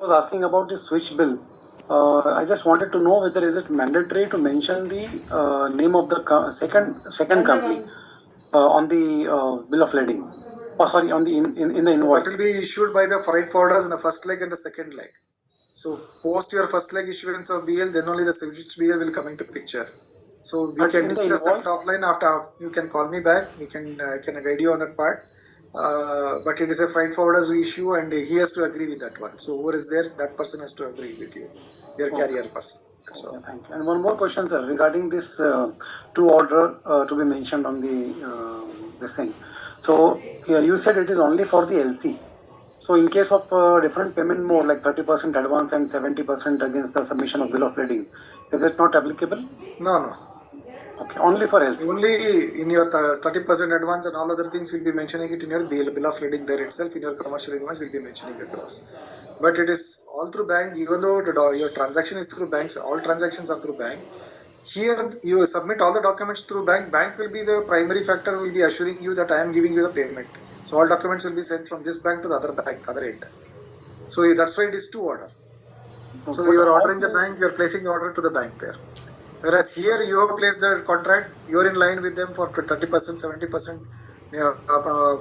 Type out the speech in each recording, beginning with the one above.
was asking about the switch bill. I just wanted to know whether is it mandatory to mention the name of the second company on the bill of lading. Oh, sorry, on the in the invoice. That will be issued by the freight forwarders in the first leg and the second leg. So post your first leg issuance of BL, then only the switch BL will come into picture. So we can discuss that offline after. You can call me back. We can can guide you on that part. But it is a freight forwarder's issue, and he has to agree with that one. So whoever is there, that person has to agree with you, your carrier person. So thank you. And one more question, sir, regarding this two order to be mentioned on the this thing. So you said it is only for the LC. So in case of different payment mode like 30% advance and 70% against the submission of bill of lading, is it not applicable? No. Okay, only for LC. Only in your 30% advance and all other things will be mentioning it in your bill of lading there itself. In your commercial invoice will be mentioning across. But it is all through bank. Even though your transaction is through banks, all transactions are through bank. Here you submit all the documents through bank. Bank will be the primary factor. Will be assuring you that I am giving you the payment. So all documents will be sent from this bank to the other bank, other end. So that's why it is two order. So you are ordering the bank. You are placing the order to the bank there. Whereas here you have placed the contract, you are in line with them for 30%, 70%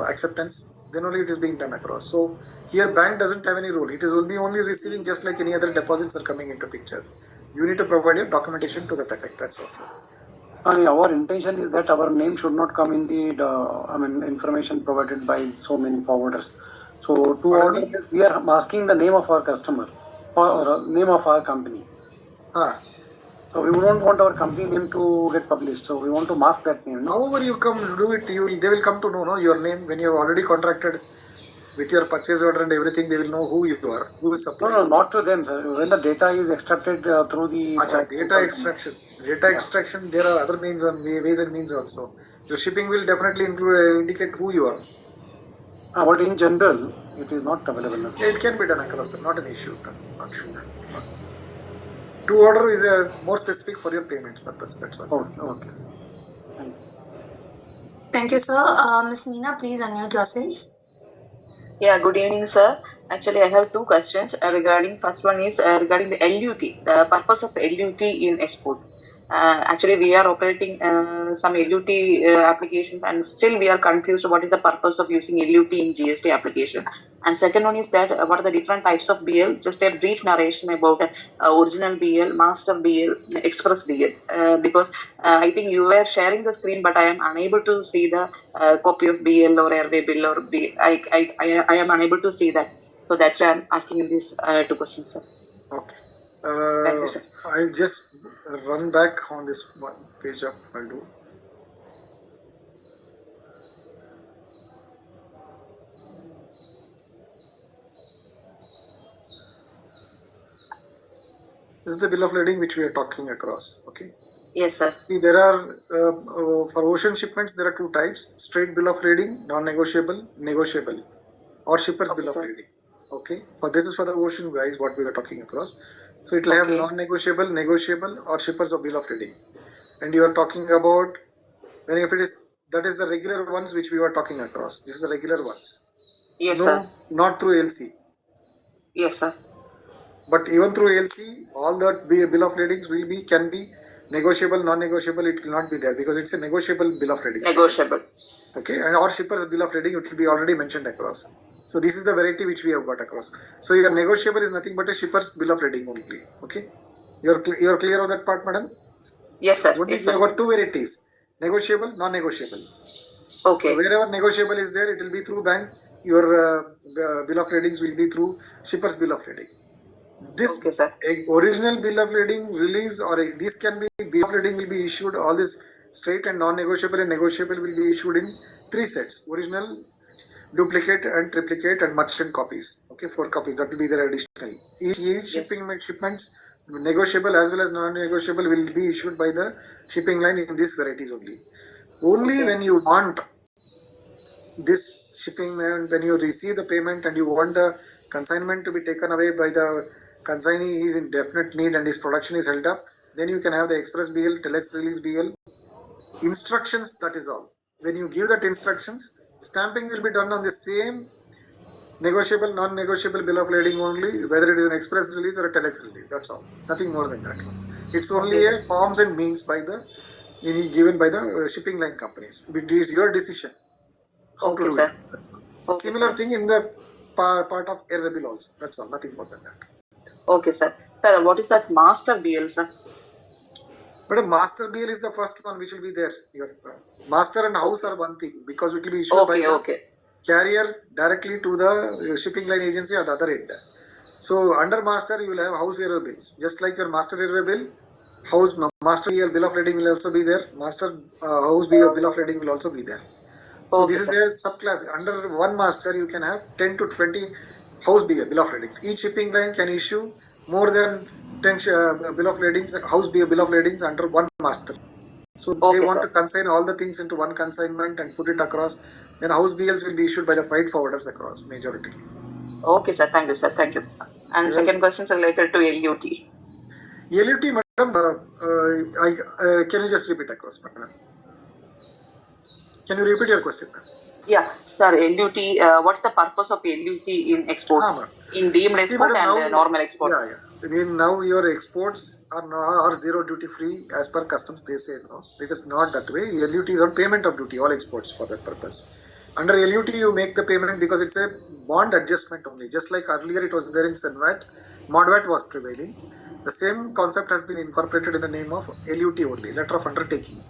acceptance, then only it is being done across. So here bank doesn't have any role. It is only receiving just like any other deposits are coming into picture. You need to provide your documentation to that effect. That's all, sir. Our intention is that our name should not come in the information provided by so many forwarders. So to order this, we are masking the name of our customer or name of our company. So we don't want our company name to get published. So we want to mask that name. However you come to do it, they will come to know your name when you have already contracted with your purchase order and everything. They will know who you are, who is supplying. No, not to them, sir. When the data is extracted through the data extraction, there are other means and ways and means also. Your shipping will definitely indicate who you are. But in general, it is not available. It can be done across, sir. Not an issue. Not sure. To order is more specific for your payments purpose. That's all. Okay. Thank you, sir. Ms. Meena, please unmute yourself. Yeah, good evening, sir. Actually, I have two questions regarding. First one is regarding the LUT, the purpose of LUT in export. Actually, we are operating some LUT applications, and still we are confused what is the purpose of using LUT in GST application. And second one is that what are the different types of BL? Just a brief narration about original BL, master BL, express BL. Because I think you were sharing the screen, but I am unable to see the copy of BL or airway bill or BL. I am unable to see that. So that's why I'm asking these two questions, sir. Okay. Thank you, sir. I'll just run back on this one page up. I'll do. This is the bill of lading which we are talking across. Okay. Yes, sir. There are for ocean shipments there are two types: straight bill of lading, non-negotiable, negotiable, or shippers bill of lading. Okay. For this is for the ocean guys what we are talking across. So it will have non-negotiable, negotiable, or shippers of bill of lading. And you are talking about if it is that is the regular ones which we were talking across. This is the regular ones. Yes, sir. Not through LC. Yes, sir. But even through LC, all that bill of ladings can be negotiable, non-negotiable. It will not be there because it's a negotiable bill of lading. Negotiable. Okay, and our shippers bill of lading it will be already mentioned across. So this is the variety which we have got across. So your negotiable is nothing but a shipper's bill of lading only. Okay, you're clear of that part, madam? Yes, sir. We have got two varieties: negotiable, non-negotiable. Okay. So wherever negotiable is there, it will be through bank. Your bill of ladings will be through shipper's bill of lading. This original bill of lading release or this can be bill of lading will be issued. All this straight and non-negotiable and negotiable will be issued in 3 sets: original, duplicate and triplicate and merchant copies. Okay, 4 copies that will be there additionally. Each shipments negotiable as well as non-negotiable will be issued by the shipping line in these varieties only. Only when you want this shipping and when you receive the payment and you want the consignment to be taken away by the consignee, he is in definite need and his production is held up, then you can have the express BL, telex release BL. Instructions, that is all. When you give that instructions, stamping will be done on the same Negotiable, non-negotiable bill of lading only, whether it is an express release or a telex release. That's all. Nothing more than that. It's only a forms and means by the given by the shipping line companies. It is your decision how to do it. Similar thing in the part of airway bill also. That's all. Nothing more than that. Okay, sir. Sir, what is that master BL, sir? But a master BL is the first one which will be there. Your master and house are one thing because it will be issued by the carrier directly to the shipping line agency at the other end. So under master you will have house airway bills. Just like your master airway bill, house master bill of lading will also be there. Master house bill of lading will also be there. So this is a subclass. Under one master you can have 10 to 20 house bill of ladings. Each shipping line can issue more than 10 bill of ladings, house bill of ladings under one master. So they want to consign all the things into one consignment and put it across. Then house BLs will be issued by the freight forwarders across majority. Okay, sir. Thank you, sir. Thank you. And second question is related to LUT. LUT, madam, can you just repeat across, madam? Can you repeat your question, ma'am? Yeah, sir. LUT. What's the purpose of LUT in exports? In deemed export and normal export. Yeah. Now your exports are zero duty free as per customs. They say no. It is not that way. LUT is on payment of duty. All exports for that purpose. Under LUT, you make the payment because it's a bond adjustment only. Just like earlier it was there in SENVAT, MODVAT was prevailing. The same concept has been incorporated in the name of LUT only, letter of undertaking.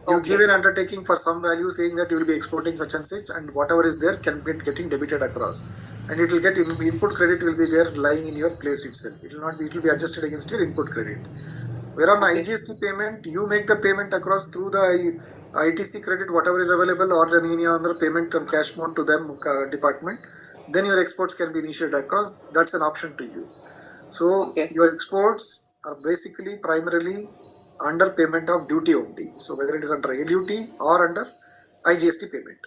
You give an undertaking for some value saying that you will be exporting such and such, and whatever is there can be getting debited across, and it will get input credit will be there lying in your place itself. It will not be. It will be adjusted against your input credit. Where on IGST payment, you make the payment across through the ITC credit, whatever is available, or any other payment on cash mode to them department. Then your exports can be initiated across. That's an option to you. So your exports are basically primarily under payment of duty only. So whether it is under LUT or under IGST payment.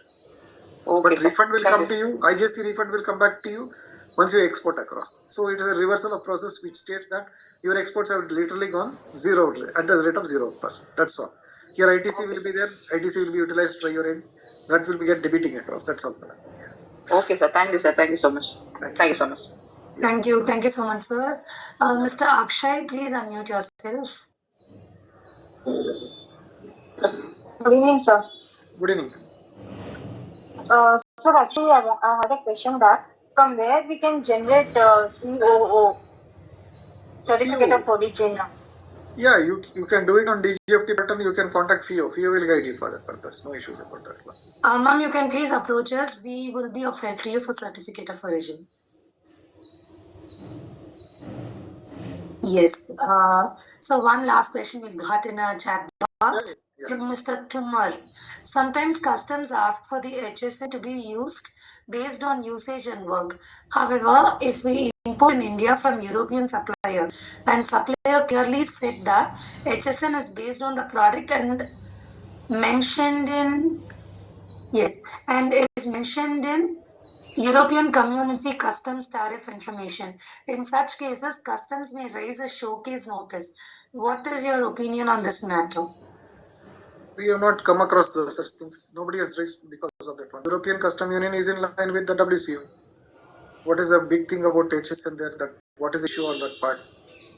But refund will come to you, IGST refund will come back to you once you export across. So it is a reversal of process which states that your exports have literally gone zero at the rate of 0%. That's all. Your ITC will be there, ITC will be utilized by your end. That will be get debiting across. That's all. Okay, sir. Thank you, sir. Thank you so much. Thank you so much. Thank you. Thank you so much, sir. Mr. Akshay, please unmute yourself. Good evening, sir. Good evening. Sir, actually, I had a question that from where we can generate COO, Certificate of Origin. Yeah, you can do it on DGFT button. You can contact FIO. FIO will guide you for that purpose. No issues about that one. Ma'am, you can please approach us. We will be of help to you for Certificate of Origin. Yes. So one last question we've got in our chat box from Mr. Tumar. Sometimes customs ask for the HSN to be used based on usage and work. However, if we import in India from European supplier and supplier clearly said that HSN is based on the product and mentioned in European Community Customs Tariff information. In such cases, customs may raise a showcase notice. What is your opinion on this matter? We have not come across such things. Nobody has raised because of that one. European Customs Union is in line with the WCO. What is the big thing about HSN there? That what is the issue on that part?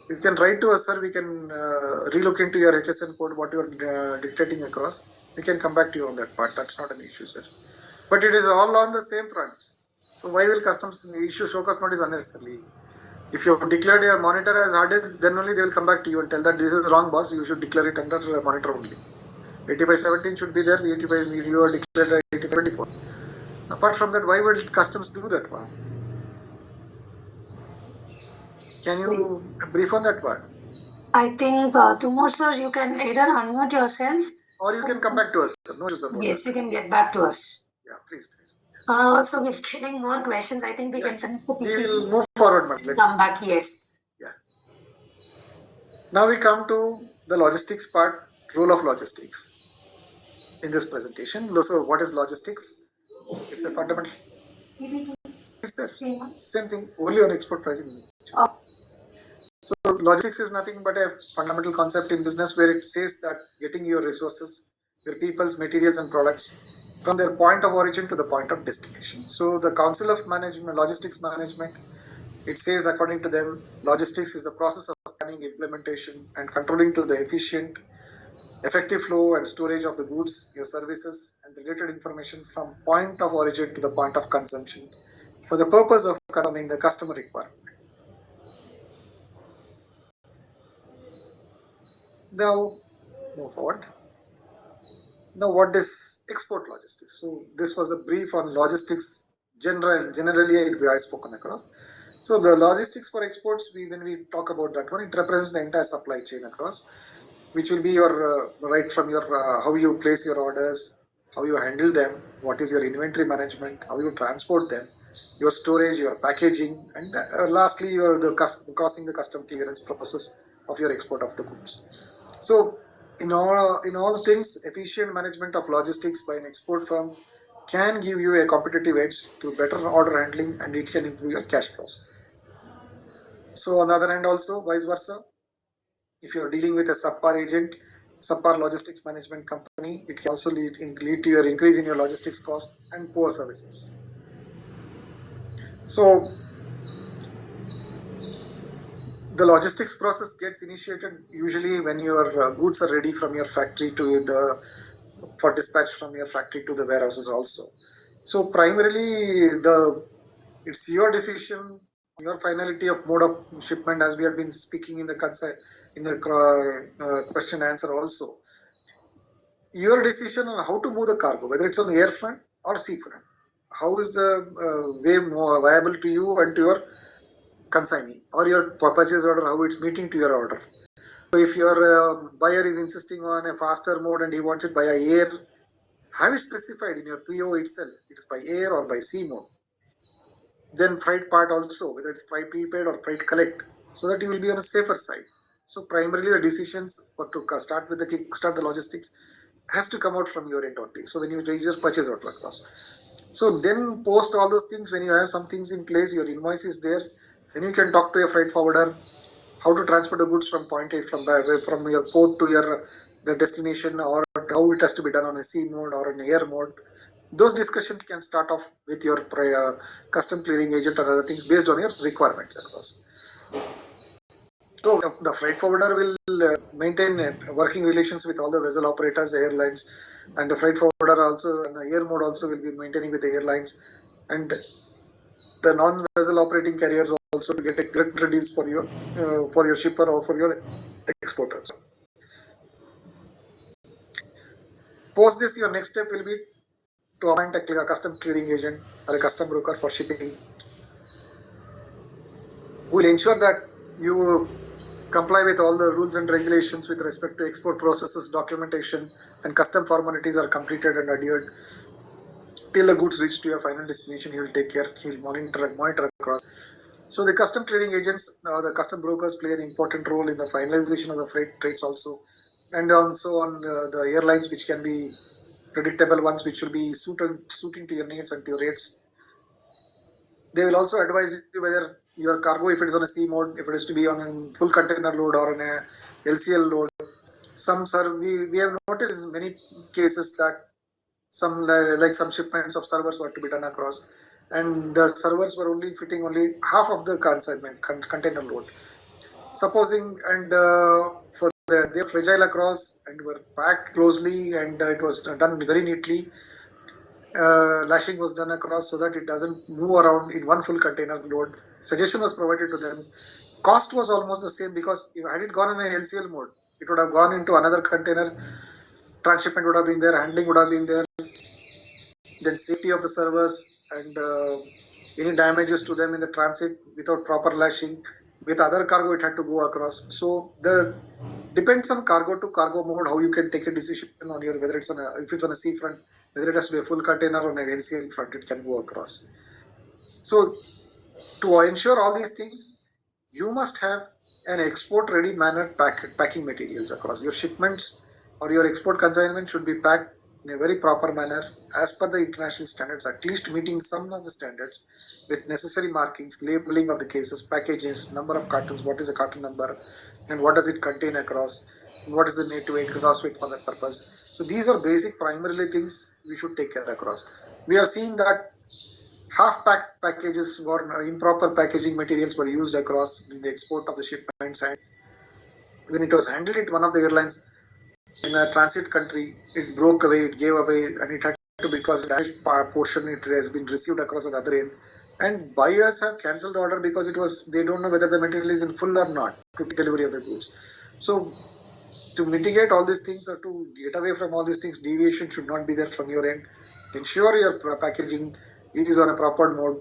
You can write to us, sir. We can relook into your HSN code, what you are dictating across. We can come back to you on that part. That's not an issue, sir. But it is all on the same fronts. So why will customs issue showcase notice unnecessarily? If you have declared a monitor as hard disk, then only they will come back to you and tell that this is wrong, boss. You should declare it under monitor only. 8517 should be there. The 85 you are declared 8524. Apart from that, why would customs do that one? Can you brief on that part? I think Tumor sir, you can either unmute yourself or you can come back to us. Sir. No issues about Yes, that. you can get back to us. Yeah, please. So we're getting more questions. I think we can finish the PPT. We will move forward, madam. Come back, yes. Yeah. Now we come to the logistics part, role of logistics in this presentation. So what is logistics? It's a fundamental. It's the same thing, only on export pricing. So logistics is nothing but a fundamental concept in business where it says that getting your resources, your people's materials and products from their point of origin to the point of destination. So the Council of Management, Logistics Management, it says according to them, logistics is the process of planning, implementation, and controlling to the efficient, effective flow and storage of the goods, your services, and related information from point of origin to the point of consumption for the purpose of confirming the customer requirement. Now, move forward. Now, what is export logistics? So, this was a brief on logistics. Generally, I spoken across. So, the logistics for exports, when we talk about that one, it represents the entire supply chain across, which will be your right from your how you place your orders, how you handle them, what is your inventory management, how you transport them, your storage, your packaging, and lastly, your crossing the custom clearance process of your export of the goods. So, in all things, efficient management of logistics by an export firm can give you a competitive edge through better order handling, and it can improve your cash flows. So, on the other hand, also vice versa, if you are dealing with a subpar agent, subpar logistics management company, it can also lead to your increase in your logistics cost and poor services. So, the logistics process gets initiated usually when your goods are ready from your factory to the for dispatch from your factory to the warehouses also. So primarily it's your decision, your finality of mode of shipment, as we have been speaking in the question answer also. Your decision on how to move the cargo, whether it's on air front or sea front. How is the way more viable to you and to your consignee or your purchase order, how it's meeting to your order. So if your buyer is insisting on a faster mode and he wants it by air, have it specified in your PO itself, it's by air or by sea mode. Then freight part also, whether it's freight prepaid or freight collect, so that you will be on a safer side. So primarily the decisions for to start with the kickstart the logistics has to come out from your end only. So when you raise your purchase order across. So then post all those things, when you have some things in place, your invoice is there, then you can talk to your freight forwarder how to transport the goods from point A from your port to your the destination, or how it has to be done on a sea mode or an air mode. Those discussions can start off with your custom clearing agent or other things based on your requirements across. So the freight forwarder will maintain working relations with all the vessel operators, airlines, and the freight forwarder also and the air mode also will be maintaining with the airlines, and the non-vessel operating carriers also to get a great deals for your shipper or for your exporters. Post this, your next step will be to appoint a custom clearing agent or a custom broker for shipping, who will ensure that you comply with all the rules and regulations with respect to export processes, documentation, and custom formalities are completed and adhered. Till the goods reach to your final destination, he will take care, he will monitor across. So the custom clearing agents, the custom brokers play an important role in the finalization of the freight rates also, and also on the airlines, which can be predictable ones, which will be suiting to your needs and to your rates. They will also advise you whether your cargo, if it is on a sea mode, if it is to be on a full container load or on a LCL load. We have noticed in many cases that some shipments of servers were to be done across, and the servers were only fitting only half of the consignment container load. Supposing and for they're fragile across and were packed closely, and it was done very neatly. Lashing was done across so that it doesn't move around in one full container load. Suggestion was provided to them. Cost was almost the same, because had it gone in a LCL mode, it would have gone into another container. Transshipment would have been there, handling would have been there. Then safety of the servers and any damages to them in the transit without proper lashing. With other cargo, it had to go across. So the depends on cargo to cargo mode how you can take a decision on your whether it's on if it's on a sea front, whether it has to be a full container or an LCL front, it can go across. So to ensure all these things, you must have an export ready mannered packing materials across. Your shipments or your export consignment should be packed in a very proper manner as per the international standards, at least meeting some of the standards with necessary markings, labeling of the cases, packages, number of cartons, what is the carton number, and what does it contain across, what is the net weight, gross weight for that purpose. So these are basic primarily things we should take care across. We are seeing that half-packed packages or improper packaging materials were used across in the export of the shipments, and when it was handled at one of the airlines in a transit country, it broke away, it gave away, and it had to be, because damaged portion it has been received across at the other end, and buyers have cancelled the order because it was, they don't know whether the material is in full or not to delivery of the goods. So to mitigate all these things or to get away from all these things, deviation should not be there from your end. Ensure your packaging is on a proper mode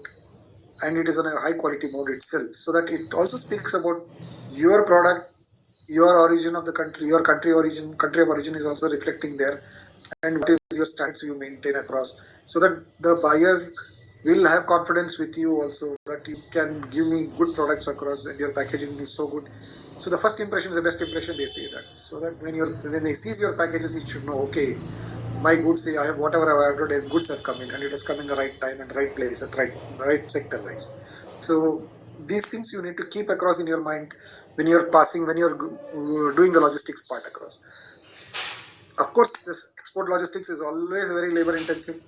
and it is on a high quality mode itself, so that it also speaks about your product, your origin of the country, your country of origin is also reflecting there, and what is your standards you maintain across, so that the buyer will have confidence with you also, that you can give me good products across and your packaging is so good. So the first impression is the best impression, they say that, so that when they sees your packages, it should know, okay, my goods, I have whatever I have ordered, goods have come in and it has come in the right time and right place at right sector wise. So these things you need to keep across in your mind when you're doing the logistics part across. Of course, this export logistics is always very labor intensive.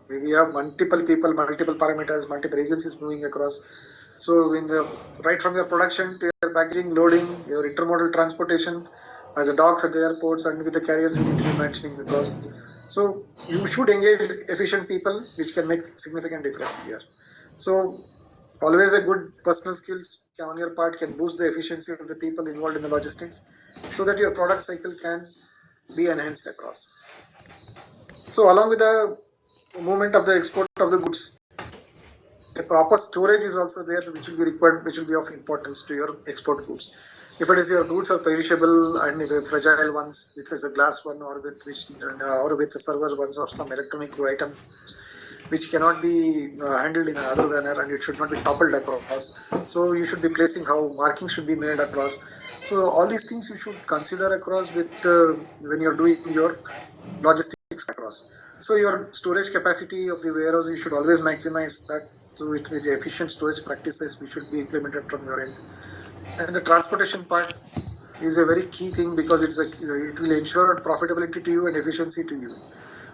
We have multiple people, multiple parameters, multiple agencies moving across. So in the right from your production to your packaging, loading, your intermodal transportation, as the docks at the airports and with the carriers, you need to be mentioning because. So you should engage efficient people, which can make significant difference here. So always a good personal skills on your part can boost the efficiency of the people involved in the logistics, so that your product cycle can be enhanced across. So along with the movement of the export of the goods, a proper storage is also there, which will be required, which will be of importance to your export goods. If it is your goods are perishable and if they're fragile ones, which is a glass one or with the server ones or some electronic items which cannot be handled in another manner and it should not be toppled across. So you should be placing how marking should be made across. So all these things you should consider across with when you're doing your logistics across. So your storage capacity of the warehouse, you should always maximize that. So with the efficient storage practices, which should be implemented from your end. And the transportation part is a very key thing because it will ensure profitability to you and efficiency to you.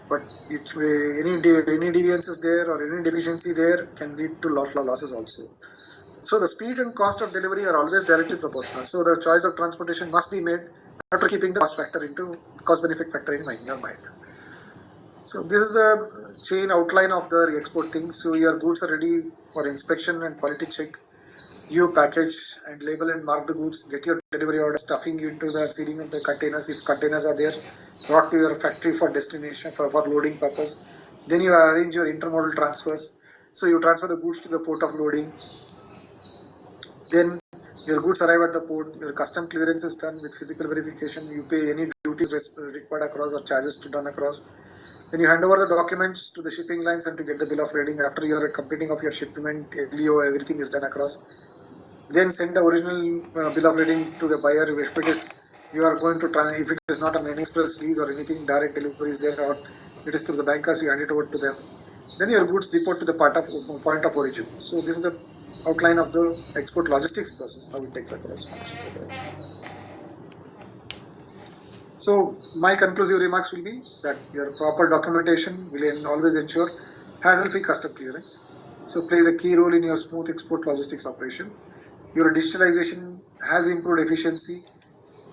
But any deviances there or any deficiency there can lead to losses also. So the speed and cost of delivery are always directly proportional. So the choice of transportation must be made after keeping the cost benefit factor in your mind. So this is the chain outline of the export thing. So your goods are ready for inspection and quality check. You package and label and mark the goods, get your delivery order, stuffing into the sealing of the containers if containers are there, brought to your factory for destination for loading purpose. Then you arrange your intermodal transfers. So you transfer the goods to the port of loading. Then your goods arrive at the port, your custom clearance is done with physical verification, you pay any duties required across or charges to done across. Then you hand over the documents to the shipping lines and to get the bill of lading. After your completing of your shipment, LEO, everything is done across. Then send the original bill of lading to the buyer. If it is you are going to if it is not an express lease or anything, direct delivery is there, or it is through the bankers, you hand it over to them. Then your goods depot to the point of origin. So this is the outline of the export logistics process, how it takes across, functions across. So my conclusive remarks will be that your proper documentation will always ensure hassle-free custom clearance. So plays a key role in your smooth export logistics operation. Your digitalization has improved efficiency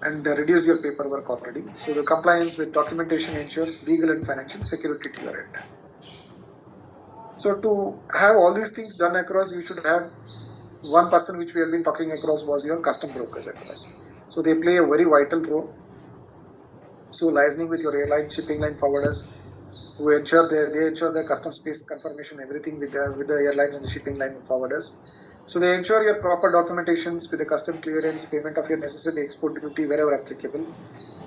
and reduced your paperwork already. So the compliance with documentation ensures legal and financial security to your end. So to have all these things done across, you should have one person which we have been talking across was your custom brokers across. So they play a very vital role. So liaising with your airline, shipping line forwarders, who ensure they ensure the custom space confirmation, everything with the airlines and the shipping line forwarders. So they ensure your proper documentations with the custom clearance, payment of your necessary export duty wherever applicable.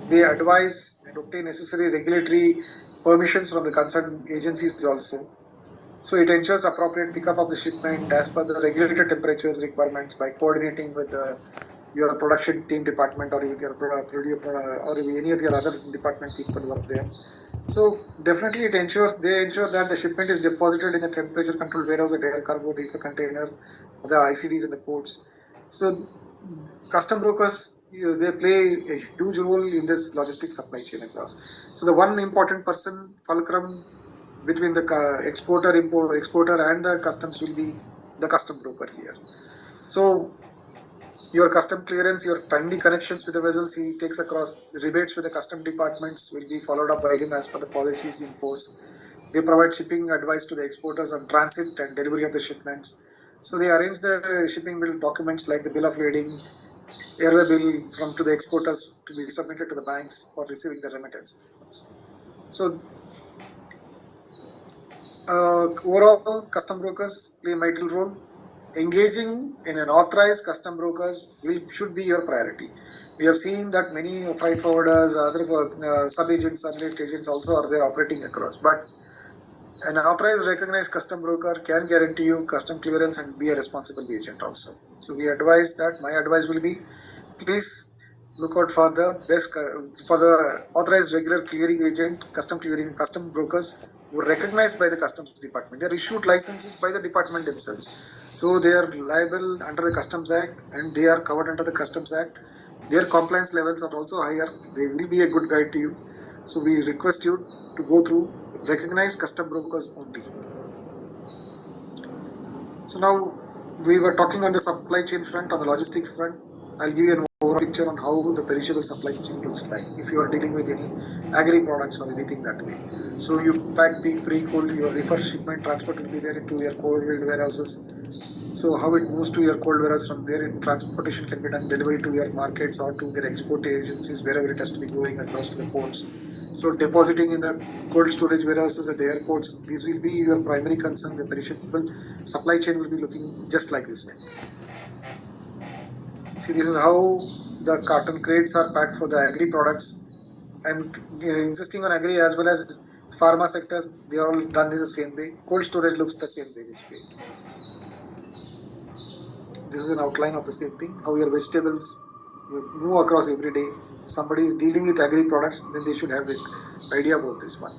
They advise and obtain necessary regulatory permissions from the concerned agencies also. So it ensures appropriate pickup of the shipment as per the regulated temperatures requirements by coordinating with your production team department or with your or with any of your other department people work there. So definitely they ensure that the shipment is deposited in the temperature controlled warehouse at air cargo reefer container, the ICDs in the ports. So custom brokers, they play a huge role in this logistics supply chain across. So the one important person, fulcrum between the exporter and the customs will be the custom broker here. So your custom clearance, your timely connections with the vessels he takes across, rebates with the custom departments will be followed up by him as per the policies in force. They provide shipping advice to the exporters on transit and delivery of the shipments. So they arrange the shipping bill documents like the bill of lading, airway bill from to the exporters to be submitted to the banks for receiving the remittance. So overall, custom brokers play a vital role. Engaging in an authorized custom brokers should be your priority. We have seen that many freight forwarders, other sub-agents, sublet agents also are there operating across. But an authorized recognized custom broker can guarantee you custom clearance and be a responsible agent also. So we advise that, my advice will be, please look out for the best, for the authorized regular clearing agent, custom brokers who are recognized by the customs department. They are issued licenses by the department themselves. So they are liable under the Customs Act and they are covered under the Customs Act. Their compliance levels are also higher. They will be a good guide to you. So we request you to go through recognized custom brokers only. So now we were talking on the supply chain front, on the logistics front. I'll give you an overall picture on how the perishable supply chain looks like if you are dealing with any agri products or anything that way. So you pack, peak, pre-cold, your reefer shipment transport will be there into your cold warehouses. So how it moves to your cold warehouse, from there transportation can be done, delivery to your markets or to their export agencies, wherever it has to be going across to the ports. So depositing in the cold storage warehouses at the airports, these will be your primary concern. The perishable supply chain will be looking just like this way. See, this is how the carton crates are packed for the agri products. I'm insisting on agri as well as pharma sectors. They are all done in the same way. Cold storage looks the same way, this way. This is an outline of the same thing. How your vegetables move across every day. If somebody is dealing with agri products, then they should have the idea about this one.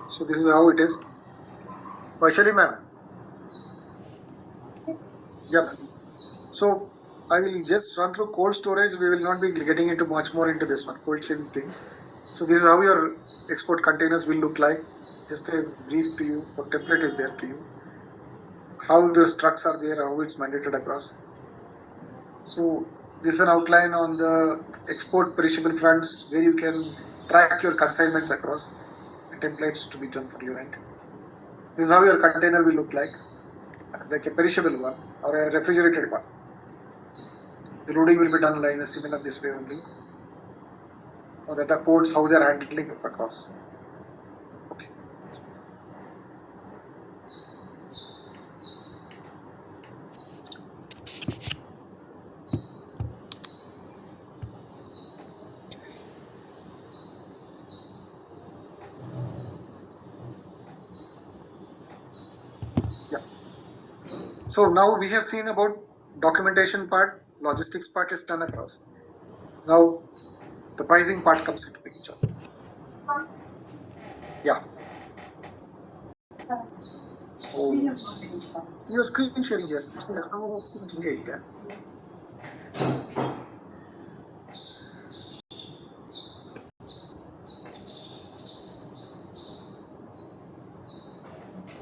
So this is how it is. Vaishali ma'am. Yeah, ma'am. So I will just run through cold storage. We will not be getting into much more into this one, cold chain things. So this is how your export containers will look like. Just a brief to you, or template is there to you. How the trucks are there, how it's mandated across. So this is an outline on the export perishable fronts where you can track your consignments across, templates to be done for your end. This is how your container will look like, like a perishable one or a refrigerated one. The loading will be done like in a similar this way only. Or that the ports, how they are handling it across. Okay. Yeah. So now we have seen about documentation part, logistics part is done across. Now the pricing part comes into picture. Yeah. Oh, your screen sharing here.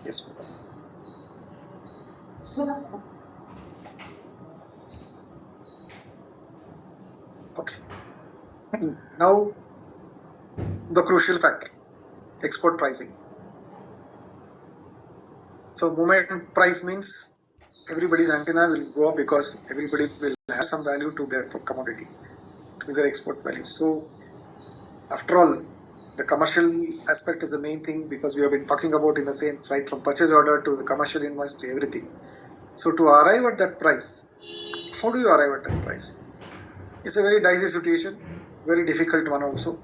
Yes. Okay. Now the crucial factor, export pricing. So moment price means everybody's antenna will go up because everybody will have some value to their commodity, to their export value. So after all, the commercial aspect is the main thing, because we have been talking about in the same, right, from purchase order to the commercial invoice to everything. So to arrive at that price, how do you arrive at that price? It's a very dicey situation, very difficult one also.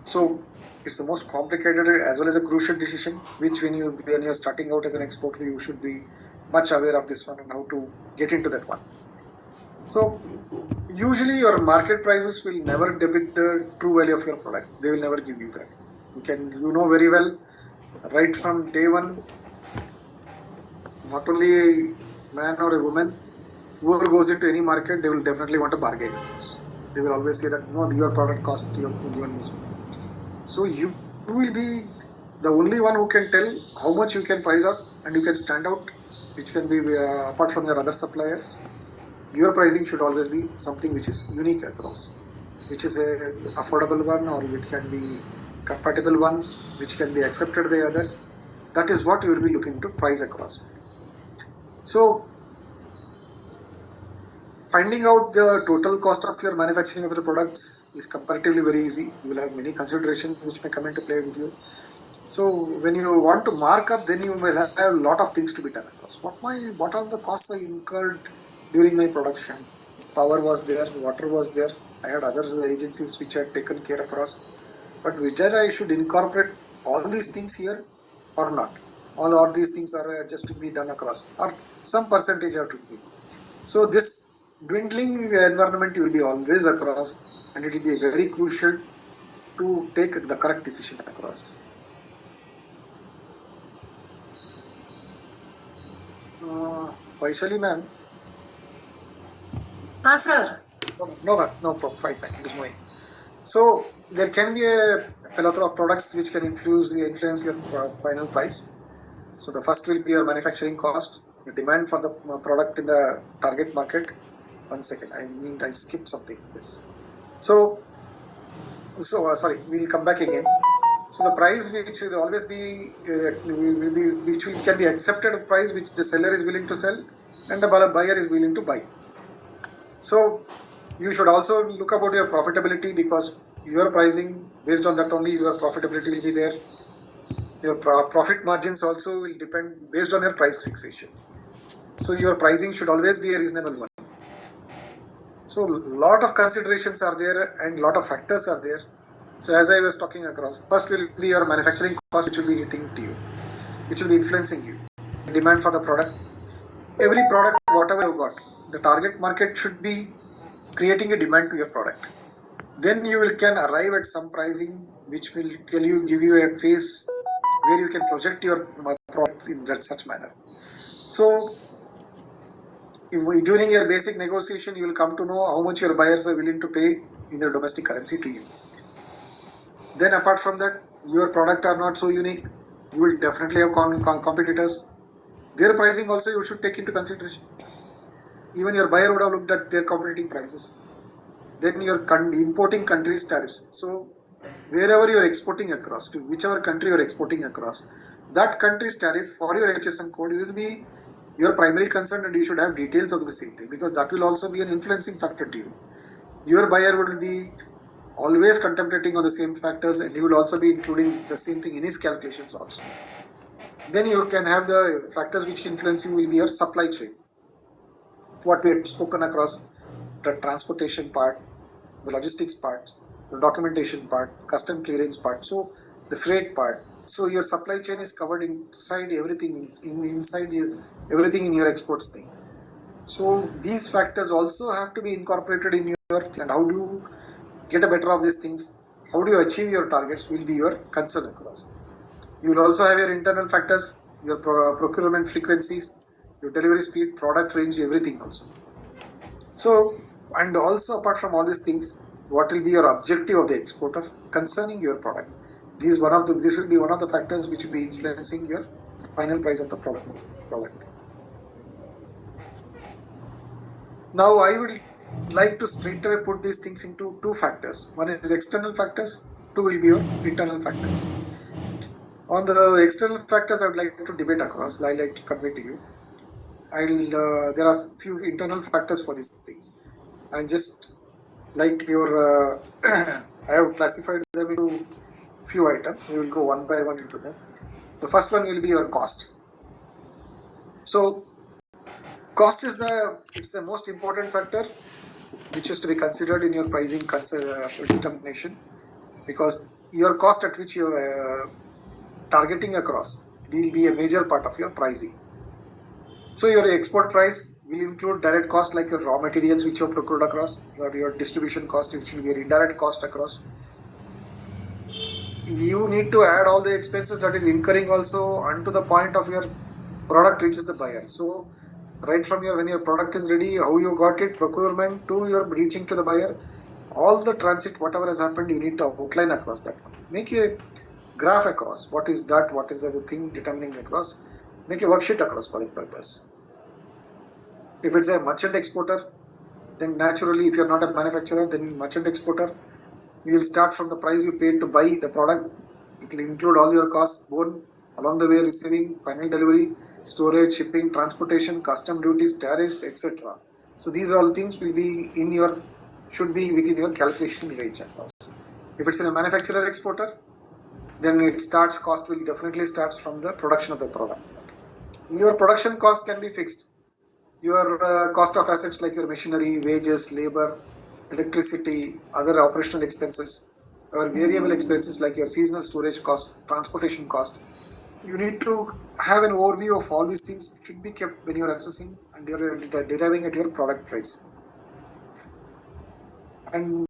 So it's the most complicated as well as a crucial decision, which when you're starting out as an exporter, you should be much aware of this one and how to get into that one. So Usually your market prices will never debit the true value of your product. They will never give you that. You know very well, right from day one, not only a man or a woman, whoever goes into any market, they will definitely want to bargain. They will always say that, no, your product cost you given this. So you will be the only one who can tell how much you can price up, and you can stand out, which can be apart from your other suppliers. Your pricing should always be something which is unique across, which is a affordable one, or it can be compatible one, which can be accepted by others. That is what you will be looking to price across. So finding out the total cost of your manufacturing of the products is comparatively very easy. You will have many considerations which may come into play with you. So when you want to mark up, then you will have a lot of things to be done across. What are the costs I incurred during my production? Power was there, water was there. I had other agencies which had taken care across. But whether I should incorporate all these things here or not? All these things are just to be done across, or some percentage have to be. So this dwindling environment will be always across, and it will be very crucial to take the correct decision across. Vaishali ma'am. Sir. No problem. Fine. It is moving. So there can be a plethora of products which can influence your final price. So the first will be your manufacturing cost, the demand for the product in the target market. 1 second, I skipped something. Yes. So sorry, we'll come back again. So the price which will always be, can be accepted price which the seller is willing to sell and the buyer is willing to buy. So you should also look about your profitability, because your pricing, based on that only your profitability will be there. Your profit margins also will depend based on your price fixation. So your pricing should always be a reasonable one. So lot of considerations are there and lot of factors are there. So as I was talking across, first will be your manufacturing cost, which will be hitting to you, which will be influencing you. Demand for the product. Every product, whatever you got, the target market should be creating a demand to your product. Then you can arrive at some pricing which will give you a phase where you can project your product in such manner. So during your basic negotiation, you will come to know how much your buyers are willing to pay in their domestic currency to you. Then apart from that, your product are not so unique. You will definitely have competitors. Their pricing also you should take into consideration. Even your buyer would have looked at their competing prices. Then your importing countries tariffs. So wherever you are exporting across, to whichever country you are exporting across, that country's tariff for your HSN code will be your primary concern, and you should have details of the same thing, because that will also be an influencing factor to you. Your buyer would be always contemplating on the same factors, and he will also be including the same thing in his calculations also. Then you can have the factors which influence you will be your supply chain. What we have spoken across, the transportation part, the logistics parts, the documentation part, custom clearance part, so the freight part. So your supply chain is covered inside everything, everything in your exports thing. So these factors also have to be incorporated in your, and how do you get a better of these things? How do you achieve your targets will be your concern across. You will also have your internal factors, your procurement frequencies, your delivery speed, product range, everything also. So, and also apart from all these things, what will be your objective of the exporter concerning your product? This will be one of the factors which will be influencing your final price of the product. Now I would like to straightaway put these things into two factors. One is external factors, two will be your internal factors. On the external factors, I would like to debate across. I like to convey to you. There are few internal factors for these things. And just like your, I have classified them into few items. We will go one by one into them. The first one will be your cost. So cost is the most important factor which is to be considered in your pricing determination, because your cost at which you are targeting across will be a major part of your pricing. So your export price will include direct cost like your raw materials which you have procured across, your distribution cost which will be your indirect cost across. You need to add all the expenses that is incurring also unto the point of your product reaches the buyer. So right from when your product is ready, how you got it, procurement to your reaching to the buyer, all the transit, whatever has happened, you need to outline across that one. Make a graph across. What is that? What is the thing determining across? Make a worksheet across for that purpose. If it's a merchant exporter, then naturally, if you're not a manufacturer, then merchant exporter, you will start from the price you paid to buy the product. It will include all your costs borne along the way, receiving, final delivery, storage, shipping, transportation, custom duties, tariffs, etc. So these all things will be should be within your calculation range. If it's in a manufacturer exporter, then cost will definitely starts from the production of the product. Your production cost can be fixed. Your cost of assets like your machinery, wages, labor, electricity, other operational expenses, or variable expenses like your seasonal storage cost, transportation cost. You need to have an overview of all these things should be kept when you're assessing and you're deriving at your product price. And